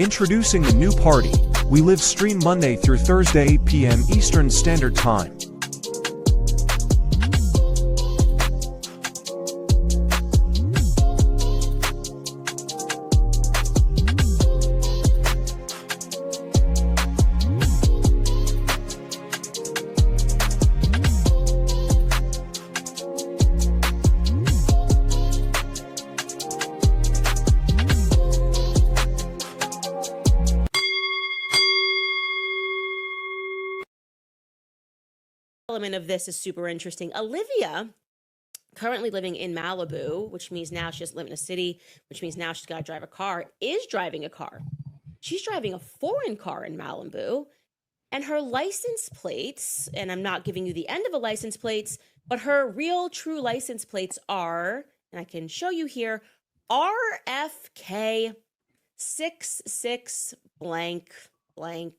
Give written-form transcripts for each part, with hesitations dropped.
Introducing the new party. We live stream Monday through Thursday 8 p.m. Eastern Standard Time. Element of this is super interesting. Olivia, currently living in Malibu, which means now she doesn't live in a city, which means now she's got to drive a car, is driving a car. She's driving a foreign car in Malibu, and her license plates, and I'm not giving you the end of a license plates, but her real true license plates are, and I can show you here, RFK 66 blank blank.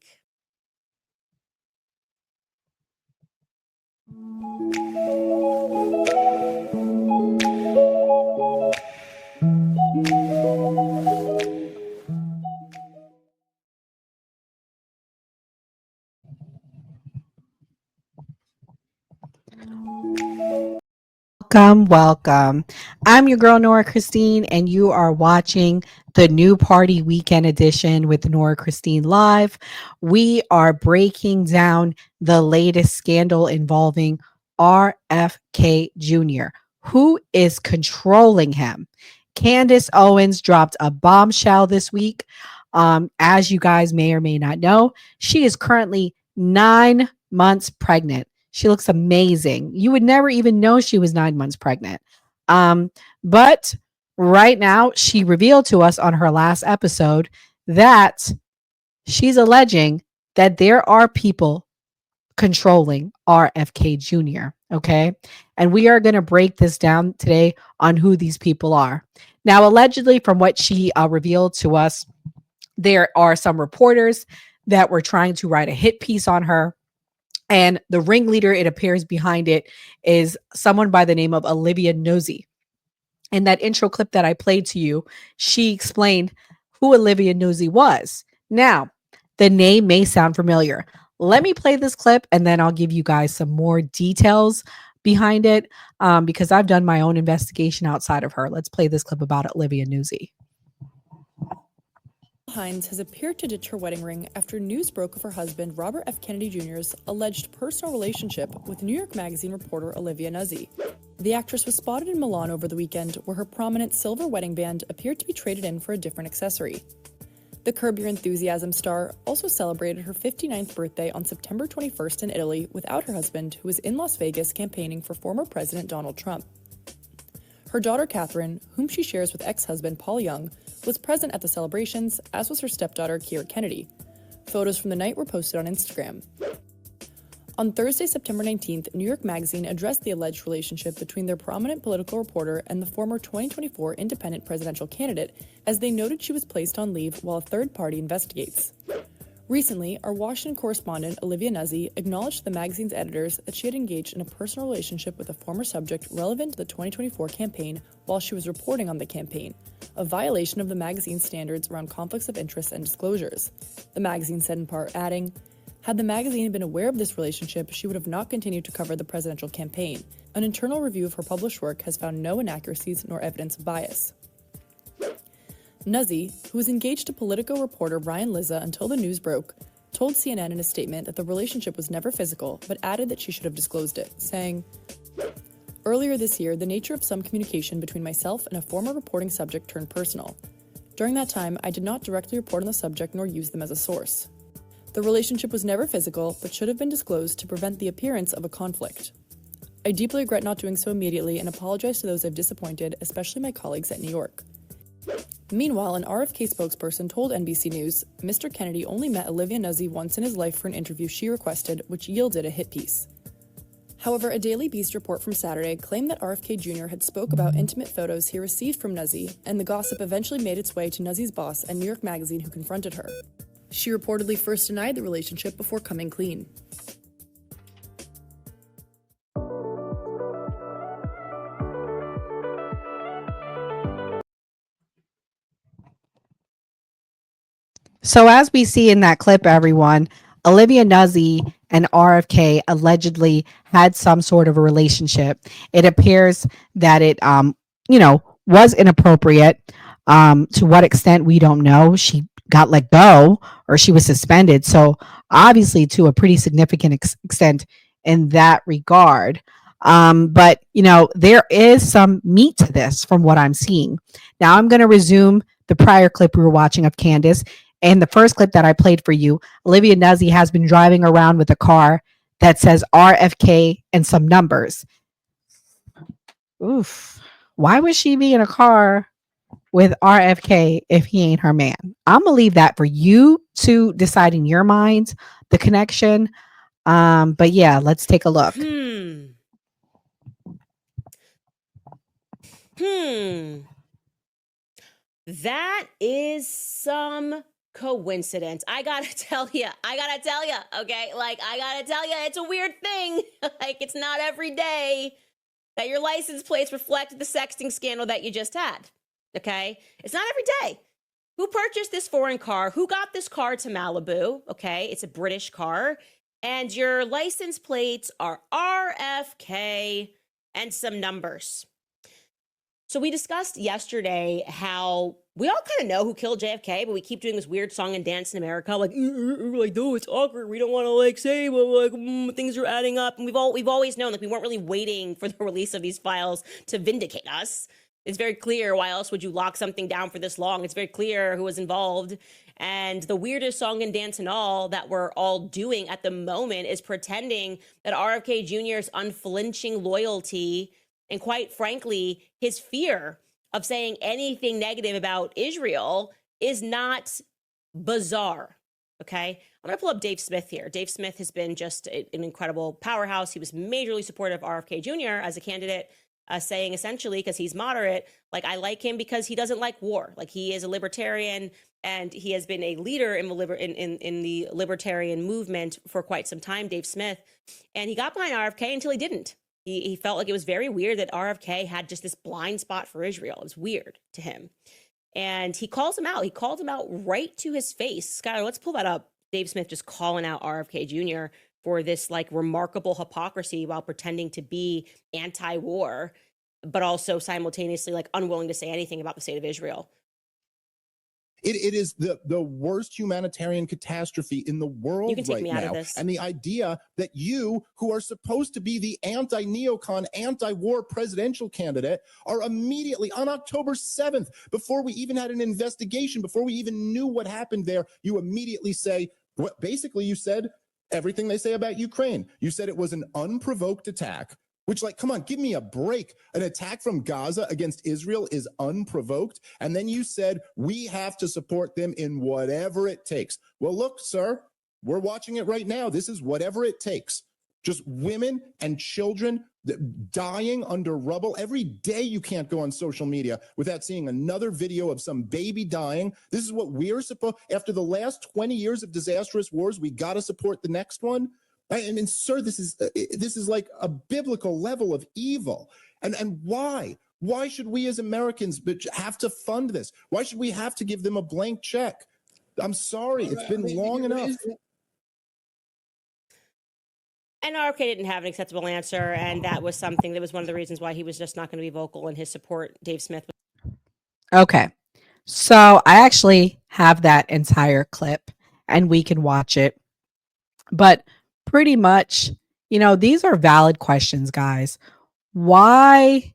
Welcome. I'm your girl, Nora Christine, and you are watching the New Party Weekend Edition with Nora Christine Live. We are breaking down the latest scandal involving RFK Jr., who is controlling him. Candace Owens dropped a bombshell this week. As you guys may or may not know, she is currently 9 months pregnant. She looks amazing. You would never even know she was 9 months pregnant. But right now, she revealed to us on her last episode that she's alleging that there are people controlling RFK Jr. Okay. And we are going to break this down today on who these people are. Now, allegedly, from what she revealed to us, there are some reporters that were trying to write a hit piece on her. And the ringleader, it appears behind it, is someone by the name of Olivia Nosey. In that intro clip that I played to you, she explained who Olivia Nosey was. Now, the name may sound familiar. Let me play this clip and then I'll give you guys some more details behind it because I've done my own investigation outside of her. Let's play this clip about Olivia Nosey. Hines has appeared to ditch her wedding ring after news broke of her husband, Robert F. Kennedy Jr.'s alleged personal relationship with New York Magazine reporter Olivia Nosey. The actress was spotted in Milan over the weekend, where her prominent silver wedding band appeared to be traded in for a different accessory. The Curb Your Enthusiasm star also celebrated her 59th birthday on September 21st in Italy without her husband, who was in Las Vegas campaigning for former President Donald Trump. Her daughter, Catherine, whom she shares with ex-husband Paul Young, was present at the celebrations, as was her stepdaughter, Keira Kennedy. Photos from the night were posted on Instagram. On Thursday, September 19th, New York Magazine addressed the alleged relationship between their prominent political reporter and the former 2024 independent presidential candidate, as they noted she was placed on leave while a third party investigates. Recently, our Washington correspondent, Olivia Nosey, acknowledged to the magazine's editors that she had engaged in a personal relationship with a former subject relevant to the 2024 campaign while she was reporting on the campaign, a violation of the magazine's standards around conflicts of interest and disclosures. The magazine said in part, adding, "Had the magazine been aware of this relationship, she would have not continued to cover the presidential campaign. An internal review of her published work has found no inaccuracies nor evidence of bias." Nosey, who was engaged to Politico reporter Brian Lizza until the news broke, told CNN in a statement that the relationship was never physical, but added that she should have disclosed it, saying, "Earlier this year, the nature of some communication between myself and a former reporting subject turned personal. During that time, I did not directly report on the subject nor use them as a source. The relationship was never physical, but should have been disclosed to prevent the appearance of a conflict. I deeply regret not doing so immediately and apologize to those I've disappointed, especially my colleagues at New York." Meanwhile, an RFK spokesperson told NBC News, Mr. Kennedy only met Olivia Nosey once in his life for an interview she requested, which yielded a hit piece. However, a Daily Beast report from Saturday claimed that RFK Jr. had spoke about intimate photos he received from Nosey, and the gossip eventually made its way to Nosey's boss and New York Magazine, who confronted her. She reportedly first denied the relationship before coming clean. So as we see in that clip, everyone, Olivia Nuzzi and RFK allegedly had some sort of a relationship. It appears that it, was inappropriate. To what extent we don't know. She got let go or she was suspended. So obviously, to a pretty significant extent in that regard. But there is some meat to this from what I'm seeing. Now I'm going to resume the prior clip we were watching of Candace. And the first clip that I played for you, Olivia Nuzzi has been driving around with a car that says RFK and some numbers. Oof. Why would she be in a car with RFK if he ain't her man? I'm going to leave that for you to decide in your minds, the connection. But yeah, let's take a look. That is some coincidence. I gotta tell you, okay? Like, I gotta tell you, it's a weird thing. Like, it's not every day that your license plates reflect the sexting scandal that you just had, okay? It's not every day. Who purchased this foreign car? Who got this car to Malibu? Okay, it's a British car. And your license plates are RFK and some numbers. So we discussed yesterday how we all kind of know who killed JFK, but we keep doing this weird song and dance in America, like no, it's awkward. We don't want to say, but things are adding up. And we've always known, we weren't really waiting for the release of these files to vindicate us. It's very clear. Why else would you lock something down for this long? It's very clear who was involved. And the weirdest song and dance and all that we're all doing at the moment is pretending that RFK Jr.'s unflinching loyalty and, quite frankly, his fear of saying anything negative about Israel is not bizarre, okay? I'm going to pull up Dave Smith here. Dave Smith has been just an incredible powerhouse. He was majorly supportive of RFK Jr. as a candidate, saying essentially, because he's moderate, I like him because he doesn't like war. He is a libertarian, and he has been a leader in the libertarian movement for quite some time, Dave Smith. And he got behind RFK until he didn't. He felt like it was very weird that RFK had just this blind spot for Israel. It was weird to him. And he calls him out. He called him out right to his face. Skylar, let's pull that up. Dave Smith just calling out RFK Jr. for this remarkable hypocrisy while pretending to be anti-war, but also simultaneously unwilling to say anything about the state of Israel. It is the worst humanitarian catastrophe in the world You can take right me out now. of this. And the idea that you, who are supposed to be the anti-neocon, anti-war presidential candidate, are immediately on October 7th, before we even had an investigation, before we even knew what happened there, you immediately say, what basically you said everything they say about Ukraine. You said it was an unprovoked attack. Which, come on, give me a break. An attack from Gaza against Israel is unprovoked. And then you said, we have to support them in whatever it takes. Well, look, sir, we're watching it right now. This is whatever it takes. Just women and children dying under rubble. Every day you can't go on social media without seeing another video of some baby dying. This is what we're supposed, after the last 20 years of disastrous wars, we got to support the next one. I mean, sir, this is like a biblical level of evil. And why? Why should we as Americans have to fund this? Why should we have to give them a blank check? I'm sorry, it's been long enough. And RFK didn't have an acceptable answer, and that was something that was one of the reasons why he was just not going to be vocal in his support. Dave Smith. Okay, so I actually have that entire clip, and we can watch it. But pretty much, these are valid questions, guys. Why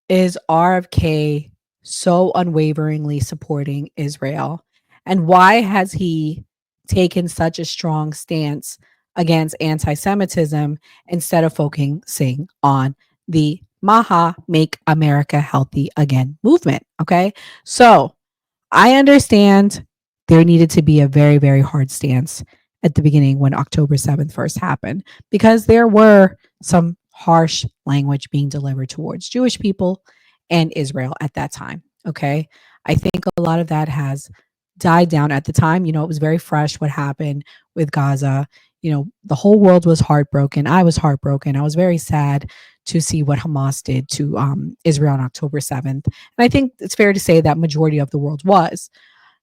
is RFK so unwaveringly supporting Israel? And why has he taken such a strong stance against anti-Semitism instead of focusing on the Maha Make America Healthy Again movement? Okay, so I understand there needed to be a very, very hard stance at the beginning when October 7th first happened, because there were some harsh language being delivered towards Jewish people and Israel at that time. Okay. I think a lot of that has died down at the time. It was very fresh what happened with Gaza. The whole world was heartbroken. I was heartbroken. I was very sad to see what Hamas did to Israel on October 7th. And I think it's fair to say that majority of the world was.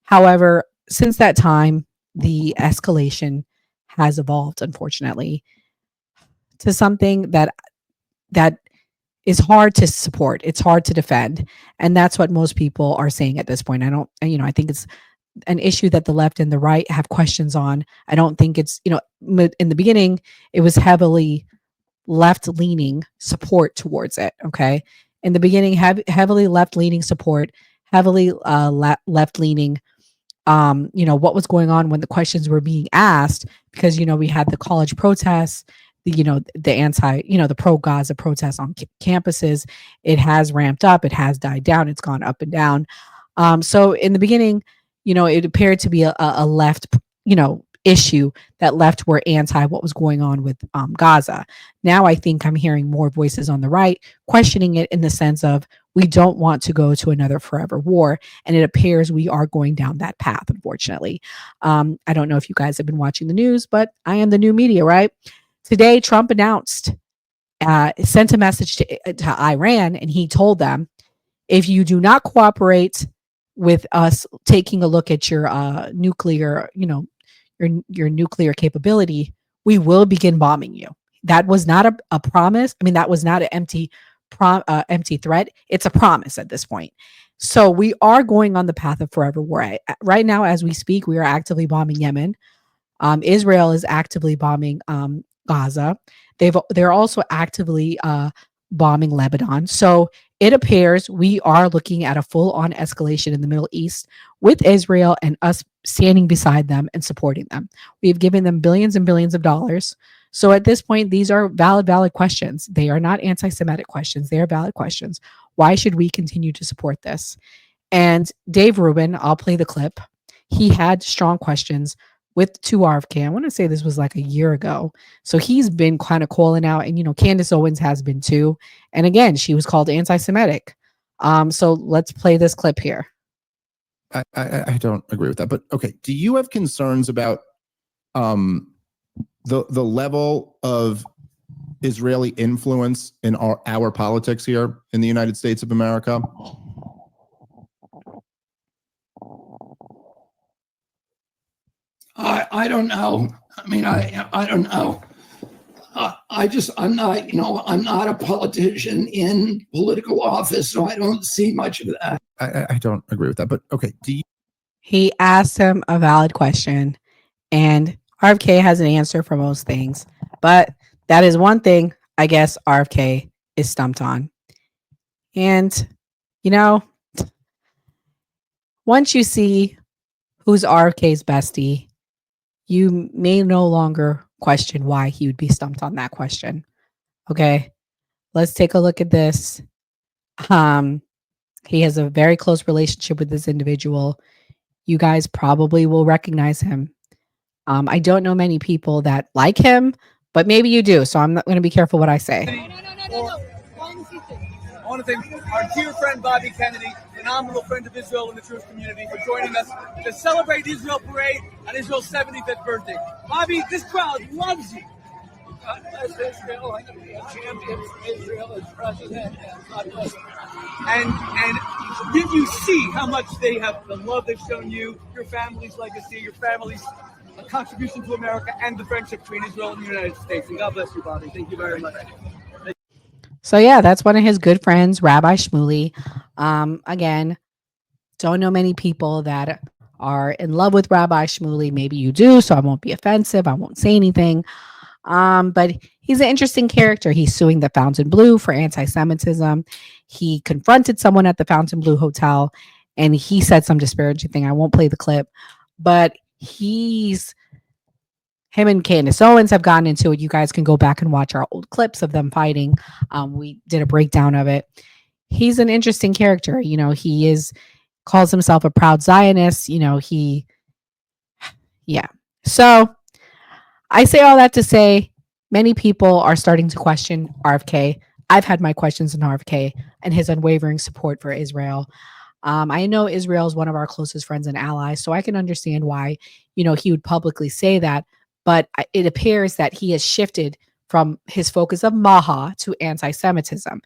However, since that time, the escalation has evolved, unfortunately, to something that is hard to support. It's hard to defend. And that's what most people are saying at this point. I think it's an issue that the left and the right have questions on. I don't think it's, in the beginning, it was heavily left leaning support towards it. Okay. In the beginning, heavily left leaning support, heavily left leaning what was going on when the questions were being asked, because, we had the college protests, the anti, the pro Gaza protests on campuses. It has ramped up, it has died down, it's gone up and down. So in the beginning, it appeared to be a left, issue that left were anti what was going on with Gaza. Now I think I'm hearing more voices on the right questioning it in the sense of we don't want to go to another forever war. And it appears we are going down that path, unfortunately. I don't know if you guys have been watching the news, but I am the new media, right? Today, Trump announced, sent a message to Iran, and he told them, if you do not cooperate with us taking a look at your nuclear, your nuclear capability, we will begin bombing you. That was not a promise. I mean, that was not an empty threat. It's a promise at this point. So we are going on the path of forever war. Right now, as we speak, we are actively bombing Yemen. Israel is actively bombing Gaza. They're also actively bombing Lebanon. So it appears we are looking at a full-on escalation in the Middle East with Israel and us standing beside them and supporting them. We've given them billions and billions of dollars. So at this point, these are valid questions. They are not anti-Semitic questions. They are valid questions. Why should we continue to support this? And Dave Rubin, I'll play the clip. He had strong questions to RFK. I want to say this was like a year ago. So he's been kind of calling out, and Candace Owens has been too. And again, she was called anti-Semitic. So let's play this clip here. I don't agree with that, but okay. Do you have concerns about the level of Israeli influence in our politics here in the United States of America? I don't know. I mean, I don't know. I'm not a politician in political office, so I don't see much of that. I don't agree with that, but okay. He asked him a valid question, and RFK has an answer for most things, but that is one thing I guess RFK is stumped on. And, once you see who's RFK's bestie, you may no longer question why he would be stumped on that question. Okay, let's take a look at this. He has a very close relationship with this individual. You guys probably will recognize him. I don't know many people that like him, but maybe you do. So I'm not going to be careful what I say. No. I want to thank our dear friend Bobby Kennedy, phenomenal friend of Israel and the Jewish community, for joining us to celebrate the Israel Parade on Israel's 75th birthday. Bobby, this crowd loves you. God bless Israel. I'm going to be a champion for Israel as president. God bless you. And did you see how much they have, the love they've shown you, your family's legacy, your family's contribution to America, and the friendship between Israel and the United States? And God bless you, Bobby. Thank you very much. So yeah, that's one of his good friends, Rabbi Shmuley. Again, don't know many people that are in love with Rabbi Shmuley. Maybe you do, so I won't be offensive. I won't say anything. But he's an interesting character. He's suing the Fontainebleau for anti-Semitism. He confronted someone at the Fontainebleau Hotel, and he said some disparaging thing. I won't play the clip, but him and Candace Owens have gotten into it. You guys can go back and watch our old clips of them fighting. We did a breakdown of it. He's an interesting character. He calls himself a proud Zionist. So I say all that to say many people are starting to question RFK. I've had my questions on RFK and his unwavering support for Israel. I know Israel is one of our closest friends and allies, so I can understand why, he would publicly say that. But it appears that he has shifted from his focus of Maha to anti-Semitism.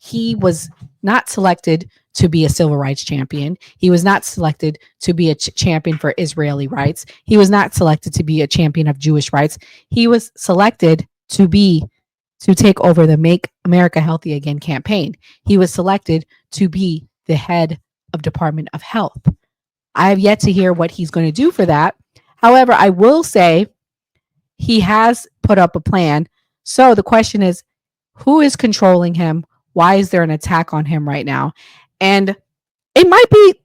he was not selected to be a civil rights champion. He was not selected to be a champion for Israeli rights. He was not selected to be a champion of Jewish rights. He was selected to take over the Make America Healthy Again campaign. He was selected to be the head of Department of Health. I have yet to hear what he's going to do for that. However, I will say he has put up a plan. So the question is, who is controlling him? Why is there an attack on him right now? And it might be,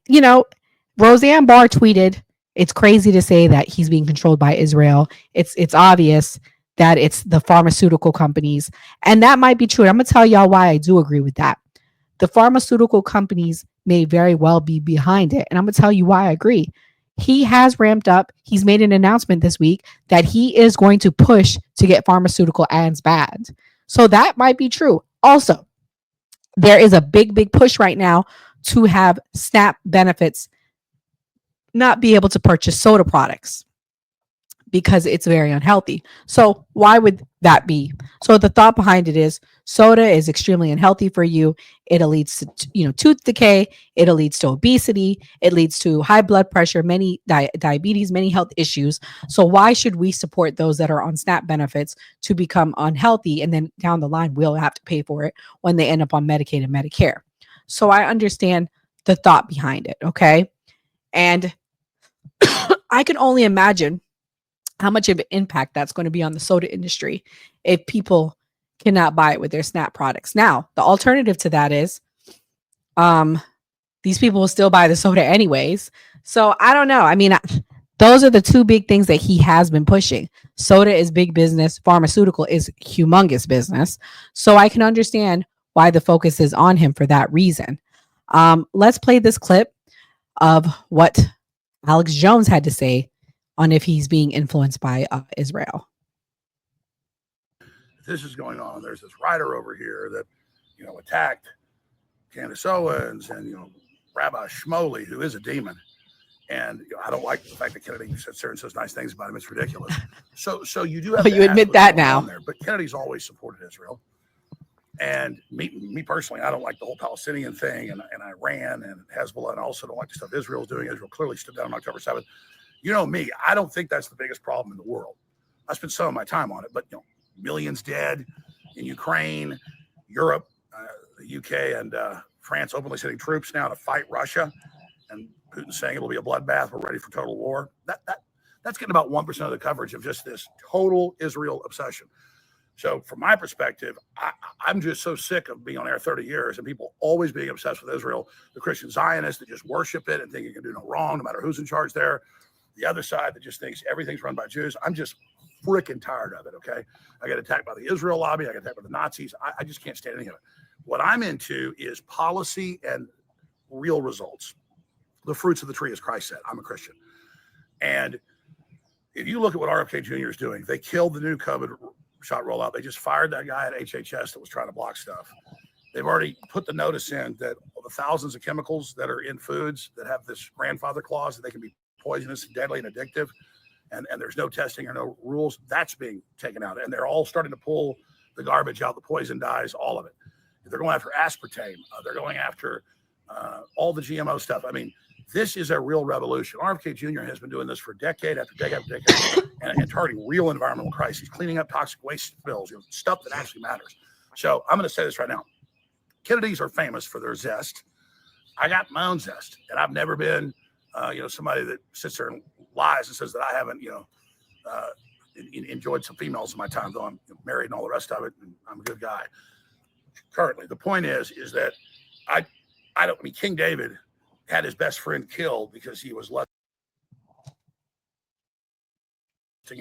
Roseanne Barr tweeted, it's crazy to say that he's being controlled by Israel. It's obvious that it's the pharmaceutical companies. And that might be true. And I'm going to tell y'all why I do agree with that. The pharmaceutical companies may very well be behind it. And I'm going to tell you why I agree. He has ramped up. He's made an announcement this week that he is going to push to get pharmaceutical ads banned. So that might be true. Also, there is a big push right now to have SNAP benefits not be able to purchase soda products because it's very unhealthy. So why would that be? So the thought behind it is soda is extremely unhealthy for you. It leads to, tooth decay. It leads to obesity. It leads to high blood pressure, many diabetes, many health issues. So why should we support those that are on SNAP benefits to become unhealthy? And then down the line, we'll have to pay for it when they end up on Medicaid and Medicare. So I understand the thought behind it. Okay. And I can only imagine how much of an impact that's going to be on the soda industry if people cannot buy it with their SNAP products. Now, the alternative to that is these people will still buy the soda anyways. So I don't know. I mean, those are the two big things that he has been pushing. Soda is big business. Pharmaceutical is humongous business. So I can understand why the focus is on him for that reason. Let's play this clip of what Alex Jones had to say on if he's being influenced by Israel. This is going on. There's this writer over here that, attacked Candace Owens and, Rabbi Shmuley, who is a demon. And I don't like the fact that Kennedy sits there and says nice things about him. It's ridiculous. So you do have to you admit that now. There. But Kennedy's always supported Israel. And me personally, I don't like the whole Palestinian thing and Iran and Hezbollah, and I also don't like the stuff Israel's doing. Israel clearly stood down on October 7th. You know me, I don't think that's the biggest problem in the world. I spent some of my time on it, but millions dead in Ukraine, Europe, the UK, and France openly sending troops now to fight Russia, and Putin saying it'll be a bloodbath. We're ready for total war. That's getting about 1% of the coverage of just this total Israel obsession. So from my perspective, I'm just so sick of being on air 30 years and people always being obsessed with Israel, the Christian Zionists that just worship it and think it can do no wrong, no matter who's in charge there. The other side that just thinks everything's run by Jews. I'm just freaking tired of it, okay? I got attacked by the Israel lobby. I got attacked by the Nazis. I just can't stand any of it. What I'm into is policy and real results. The fruits of the tree, as Christ said. I'm a Christian. And if you look at what RFK Jr. is doing, they killed the new COVID shot rollout. They just fired that guy at HHS that was trying to block stuff. They've already put the notice in that the thousands of chemicals that are in foods that have this grandfather clause that they can be poisonous, deadly, and addictive, and there's no testing or no rules, that's being taken out. And they're all starting to pull the garbage out, the poison dyes, all of it. They're going after aspartame. They're going after all the GMO stuff. I mean, this is a real revolution. RFK Jr. has been doing this for decade after decade after decade and targeting real environmental crises, cleaning up toxic waste spills, stuff that actually matters. So I'm going to say this right now. Kennedys are famous for their zest. I got my own zest, and I've never been somebody that sits there and lies and says that I haven't, enjoyed some females in my time, though I'm married and all the rest of it, and I'm a good guy. Currently, the point is that King David had his best friend killed because he was lusting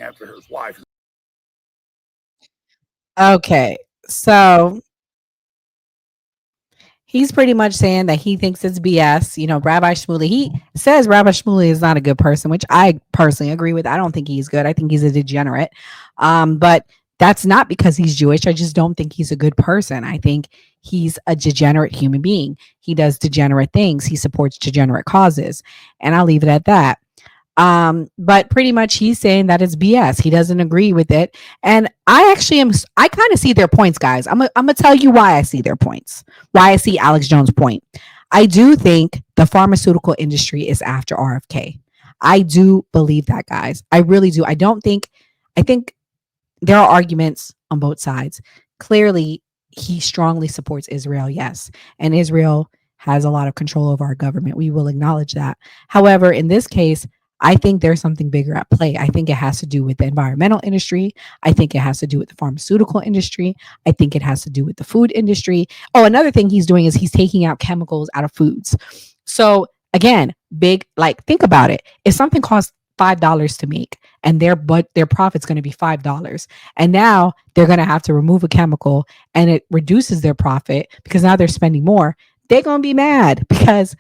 after his wife. Okay, so he's pretty much saying that he thinks it's BS. Rabbi Shmuley, he says Rabbi Shmuley is not a good person, which I personally agree with. I don't think he's good. I think he's a degenerate. But that's not because he's Jewish. I just don't think he's a good person. I think he's a degenerate human being. He does degenerate things. He supports degenerate causes. And I'll leave it at that. But pretty much he's saying that it's BS. He doesn't agree with it. And I kind of see their points, guys. I'm gonna tell you why I see their points, why I see Alex Jones' point. I do think the pharmaceutical industry is after RFK. I do believe that, guys. I really do. I think there are arguments on both sides. Clearly, he strongly supports Israel, yes. And Israel has a lot of control over our government. We will acknowledge that. However, in this case, I think there's something bigger at play. I think it has to do with the environmental industry. I think it has to do with the pharmaceutical industry. I think it has to do with the food industry. Oh, another thing he's doing is he's taking out chemicals out of foods. So again, think about it. If something costs $5 to make and their profit's going to be $5, and now they're going to have to remove a chemical and it reduces their profit because now they're spending more, they're going to be mad because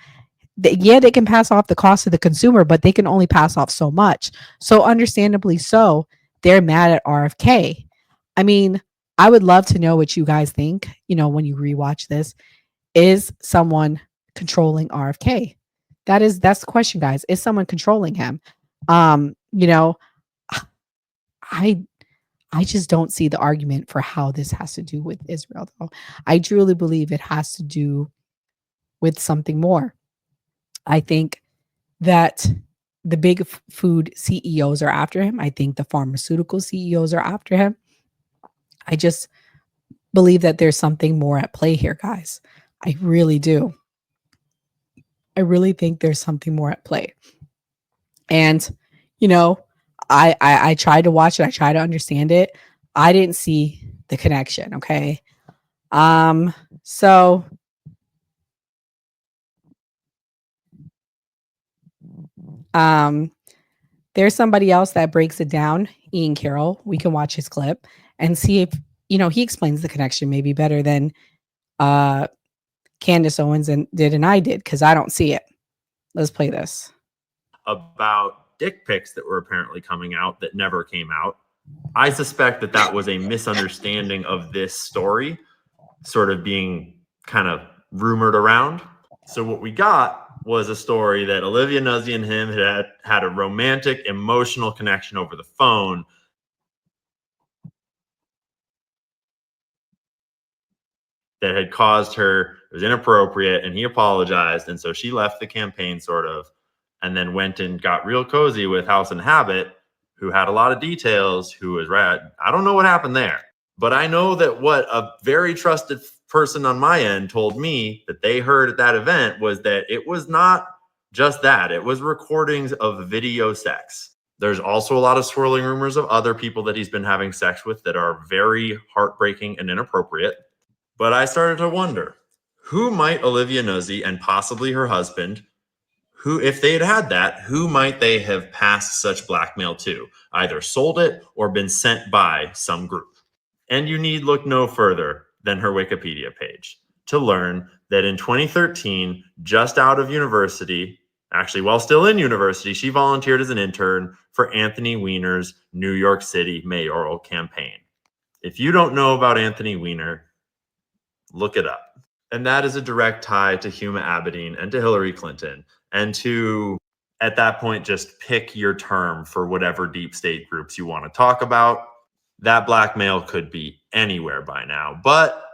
they can pass off the cost to the consumer, but they can only pass off so much. So understandably so, they're mad at RFK. I mean, I would love to know what you guys think, when you rewatch this. Is someone controlling RFK? That's the question, guys. Is someone controlling him? I just don't see the argument for how this has to do with Israel, though. I truly believe it has to do with something more. I think that the big food CEOs are after him. I think the pharmaceutical CEOs are after him. I just believe that there's something more at play here, guys. I really do. I really think there's something more at play. And, I tried to watch it. I tried to understand it. I didn't see the connection. Okay. So there's somebody else that breaks it down, Ian Carroll. We can watch his clip and see if, he explains the connection maybe better than Candace Owens did and I did, because I don't see it. Let's play this. About dick pics that were apparently coming out that never came out. I suspect that was a misunderstanding of this story sort of being kind of rumored around. So what we got was a story that Olivia Nuzzi and him had a romantic, emotional connection over the phone. That had caused her, it was inappropriate, and he apologized. And so she left the campaign sort of, and then went and got real cozy with House and Habit, who had a lot of details, who was rad. I don't know what happened there, but I know that what a very trusted person on my end told me that they heard at that event was that it was not just that. It was recordings of video sex. There's also a lot of swirling rumors of other people that he's been having sex with that are very heartbreaking and inappropriate. But I started to wonder, who might Olivia Nuzzi and possibly her husband, who, if they had that, who might they have passed such blackmail to? Either sold it or been sent by some group. And you need look no further than her Wikipedia page to learn that in 2013, just out of university, actually while still in university, she volunteered as an intern for Anthony Weiner's New York City mayoral campaign. If you don't know about Anthony Weiner, look it up. And that is a direct tie to Huma Abedin and to Hillary Clinton, and to, at that point, just pick your term for whatever deep state groups you want to talk about. That blackmail could be anywhere by now, but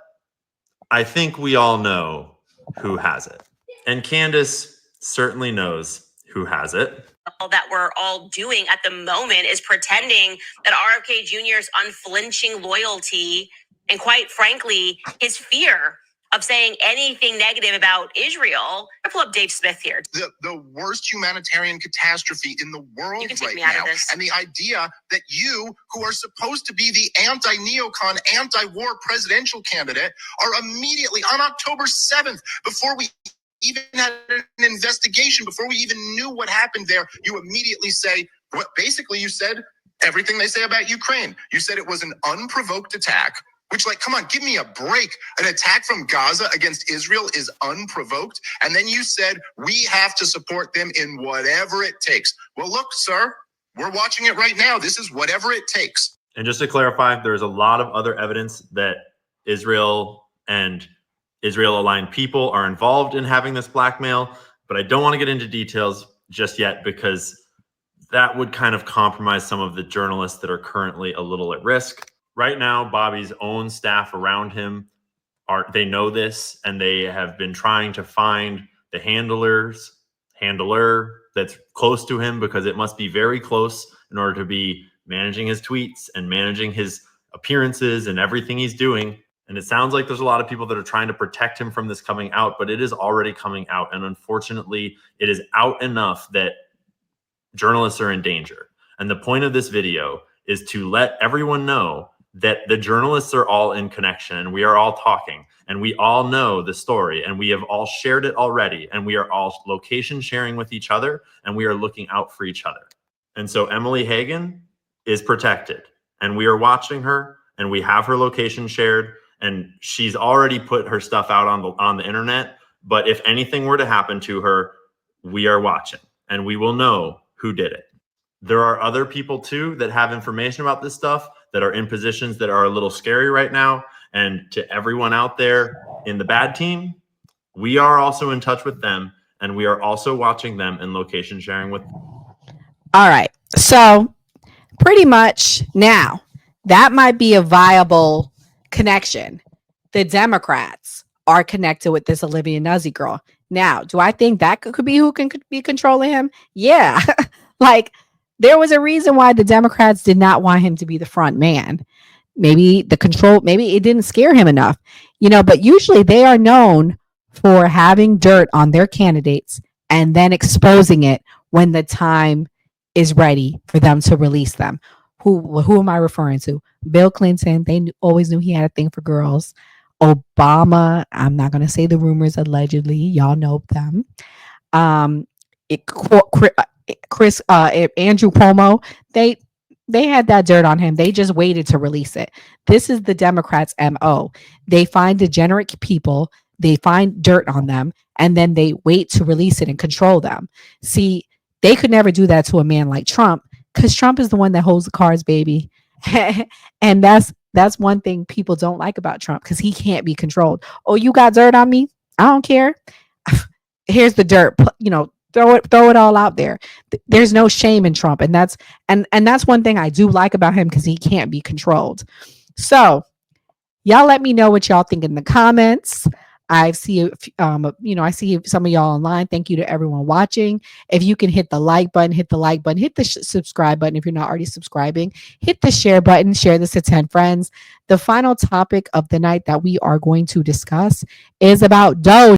I think we all know who has it. And Candace certainly knows who has it. That we're all doing at the moment is pretending that RFK Jr.'s unflinching loyalty and, quite frankly, his fear of saying anything negative about Israel. I pull up Dave Smith here. The worst humanitarian catastrophe in the world You can take right me out now. of this. And the idea that you, who are supposed to be the anti-neocon, anti-war presidential candidate, are immediately on October 7th, before we even had an investigation, before we even knew what happened there, you immediately say, what basically you said everything they say about Ukraine. You said it was an unprovoked attack. Which, come on, give me a break. An attack from Gaza against Israel is unprovoked. And then you said, we have to support them in whatever it takes. Well, look, sir, we're watching it right now. This is whatever it takes. And just to clarify, there's a lot of other evidence that Israel and Israel-aligned people are involved in having this blackmail. But I don't want to get into details just yet because that would kind of compromise some of the journalists that are currently a little at risk. Right now, Bobby's own staff around him they know this, and they have been trying to find the handler that's close to him, because it must be very close in order to be managing his tweets and managing his appearances and everything he's doing. And it sounds like there's a lot of people that are trying to protect him from this coming out, but it is already coming out. And unfortunately, it is out enough that journalists are in danger. And the point of this video is to let everyone know that the journalists are all in connection, and we are all talking, and we all know the story, and we have all shared it already, and we are all location sharing with each other, and we are looking out for each other. And so Emily Hagan is protected, and we are watching her, and we have her location shared, and she's already put her stuff out on the internet. But if anything were to happen to her, we are watching, and we will know who did it. There are other people too that have information about this stuff that are in positions that are a little scary right now. And to everyone out there in the bad team, we are also in touch with them, and we are also watching them and location sharing with them. All right. So pretty much now that might be a viable connection. The Democrats are connected with this Olivia Nuzzi girl. Now, do I think that could be who could be controlling him? Yeah. Like, there was a reason why the Democrats did not want him to be the front man. Maybe it didn't scare him enough, but usually they are known for having dirt on their candidates and then exposing it when the time is ready for them to release them. Who am I referring to? Bill Clinton, they always knew he had a thing for girls. Obama, I'm not going to say the rumors, allegedly, y'all know them. Andrew Cuomo, they had that dirt on him. They just waited to release it. This is the Democrats' MO. They find degenerate people, they find dirt on them, and then they wait to release it and control them. See, they could never do that to a man like Trump, because Trump is the one that holds the cards, baby. And that's one thing people don't like about Trump, because he can't be controlled. Oh, you got dirt on me? I don't care. Here's the dirt. Throw it all out there. There's no shame in Trump, and that's one thing I do like about him, because he can't be controlled. So y'all let me know what y'all think in the comments. I see I see some of y'all online. Thank you to everyone watching. If you can hit the like button, hit the subscribe button. If you're not already subscribing, hit the share button, share this to 10 friends. The final topic of the night that we are going to discuss is about Doge.